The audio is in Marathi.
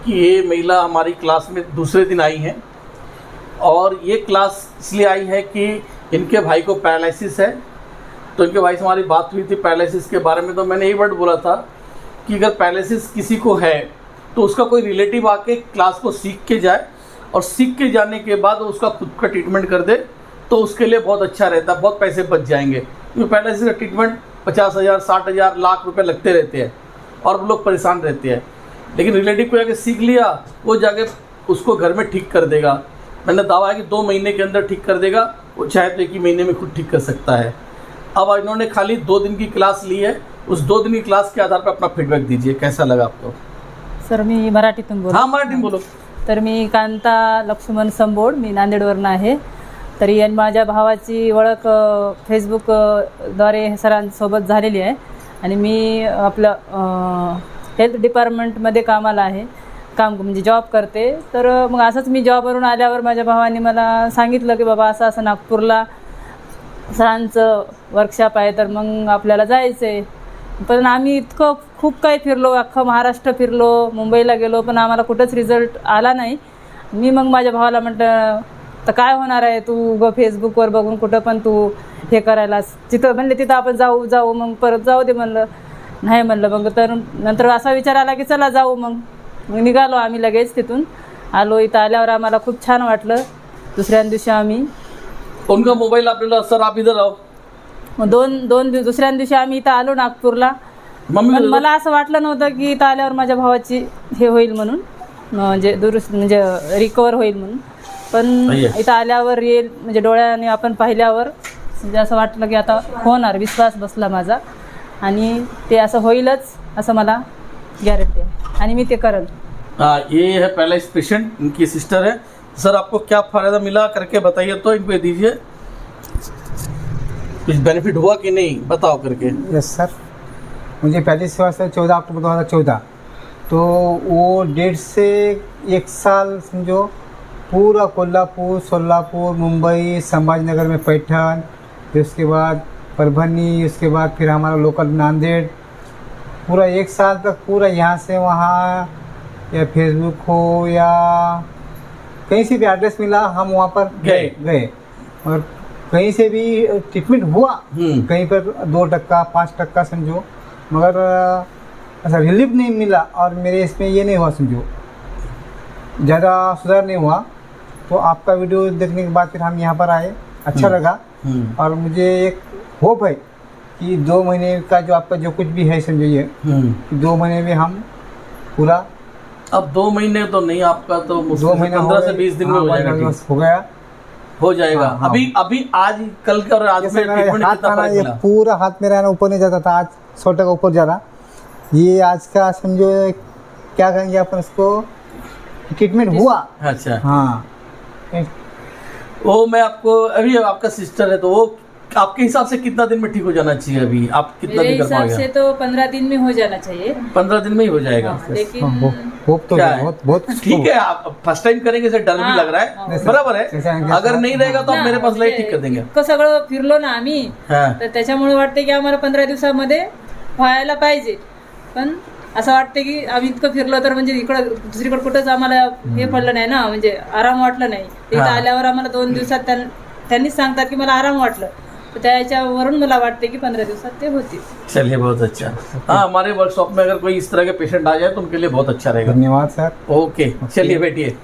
कि ये महिला हमारी क्लास में दूसरे दिन आई हैं और ये क्लास इसलिए आई है कि इनके भाई को पैरालिसिस है। तो इनके भाई से हमारी बात हुई थी पैरालिसिस के बारे में, तो मैंने यही वर्ड बोला था कि अगर पैरालिसिस किसी को है तो उसका कोई रिलेटिव आके क्लास को सीख के जाए और सीख के जाने के बाद उसका खुद का ट्रीटमेंट कर दे तो उसके लिए बहुत अच्छा रहता है, बहुत पैसे बच जाएंगे। क्योंकि पैरालिसिस का ट्रीटमेंट 50,000 60,000 लाख रुपए लगते रहते हैं और वो लोग परेशान रहते हैं। लेकिन रिलेटिव को जाके सीख लिया, वो जाके उसको घर में ठीक कर देगा। मैंने दावा है कि 2 महीने के अंदर ठीक कर देगा, वो चाहे तो 1 ही महीने में खुद ठीक कर सकता है। अब इन्होंने खाली 2 दिन की क्लास ली है, उस 2 दिन की क्लास के आधार पर अपना फीडबॅक दीजिए, कैसा लगा आपको? सर मी मराठीतून बोलतो. हाँ मराठी बोलो. तर मी कांता लक्ष्मण संबोड, मी नांदेडवरून आहे. तरी आणि माझ्या भावाची ओळख फेसबुकद्वारे सरांसोबत झालेली आहे आणि मी आपलं हेल्थ डिपार्टमेंटमध्ये कामाला आहे, म्हणजे जॉब करते. तर मग असंच मी जॉबवरून आल्यावर माझ्या भावाने मला सांगितलं की बाबा असं असं नागपूरला सरांचं वर्कशॉप आहे, तर मग आपल्याला जायचं आहे. पण आम्ही इतकं खूप काही फिरलो, अख्खं महाराष्ट्र फिरलो, मुंबईला गेलो, पण आम्हाला कुठंच रिझल्ट आला नाही. मी मग माझ्या भावाला म्हटलं तर काय होणार आहे, तू फेसबुकवर बघून कुठं पण तू हे करायला, तिथं म्हणले तिथं आपण जाऊ मग परत जाऊ दे म्हणलं. नाही म्हणलं. मग तर नंतर असा विचार आला की चला जाऊ. मग निघालो आम्ही लगेच तिथून आलो. इथं आल्यावर आम्हाला खूप छान वाटलं. दुसऱ्या दिवशी आम्ही उनका मोबाईल आपल्याला, सर आप इधर आओ. मग दुसऱ्या दिवशी आम्ही इथं आलो नागपूरला. पण मला असं वाटलं नव्हतं की इथं आल्यावर माझ्या भावाची हे होईल म्हणून, म्हणजे म्हणजे रिकवर होईल म्हणून. पण इथं आल्यावर येईल म्हणजे डोळ्याने आपण पाहिल्यावर म्हणजे असं वाटलं की आता होणार, विश्वास बसला माझा आणि ते असं होईलच असं मला गॅरंटी आहे आणि मी ते करेन. ये है पहला इस पेशेंट, इनकी सिस्टर है. सर आपको क्या फ़ायदा मिला करके बताइए तो, इनको दीजिए. कुछ बेनिफिट हुआ कि नहीं बताओ करके. यस सर, मुझे पहली सेवा से 14 अक्टूबर 2014, तो वो 1.5 से 1 साल समझो पूरा कोल्हापुर, सोलापुर, मुंबई, संभाजीनगर में पैठन, फिर उसके बाद परभनी, उसके बाद फिर हमारा लोकल नांदेड़, पूरा 1 साल तक पूरा यहाँ से वहाँ, या फेसबुक हो या कहीं से भी एड्रेस मिला हम वहाँ पर गए और कहीं से भी ट्रीटमेंट हुआ. कहीं पर 2% 5% समझो, मगर ऐसा रिलीफ नहीं मिला. और मेरे इसमें ये नहीं हुआ समझो, ज़्यादा सुधार नहीं हुआ. तो आपका वीडियो देखने के बाद फिर हम यहाँ पर आए, अच्छा लगा. और मुझे एक होप है कि 2 महीने का जो आपका जो कुछ भी है समझिए, 2 महीने में हम पूरा. अब 2 महीने तो नहीं, आपका तो 2 महीने 15 से 20 दिन में हो जाएगा. हो जाएगा. हाँ. अभी आज कल का और आज में ट्रीटमेंट हाथ कितना ना, फर्क ये मिला? पूरा हाथ मेरा ना ऊपर नहीं जाता था, आज 100% ऊपर जा रहा. ये आज का समझो क्या कहेंगे अपन इसको, ट्रीटमेंट हुआ. अच्छा. हाँ, वो मैं आपको, अभी आपका सिस्टर है तो वो आपके हिसाब से कितना दिन में ठीक हो जाना चाहिए? अभी आप कितना मेरे दिन कर हिसाब से पाओगे? तो 15 दिन में हो जाना चाहिए. 15 दिन में ही हो जाएगा. लेकिन होप तो क्या है, है? बहुत बहुत ठीक है. आप फर्स्ट टाइम करेंगे से डर भी हाँ, लग रहा हाँ. है, बराबर जैसे है. आगे अगर नहीं रहेगा तो आप मेरे पास लाइट ठीक कर देंगे. इतकं सगळं फिरलो ना आम्ही, हाँ. तर त्याच्यामुळे वाटते की आम्हाला 15 दिवसामध्ये व्हायला पाहिजे. पण असं वाटते की आम्ही इतकं फिरलो तर म्हणजे इकडं दुसरीकडे कुठंच आम्हाला हे पडलं नाही ना, म्हणजे आराम वाटलं नाही. इथं हाँ. आल्यावर आम्हाला 2 दिवसात त्यांनीच सांगतात की मला आराम वाटलं, तर त्याच्यावरून मला वाटते की 15 दिवसात ते होतील. चलिए बहुत अच्छा. हाँ, हमारे वर्कशॉप में अगर कोई इस तरह के पेशेंट आ जाए तो उनके लिए बहुत अच्छा रहेगा. धन्यवाद सर. ओके, चलिए बैठिए.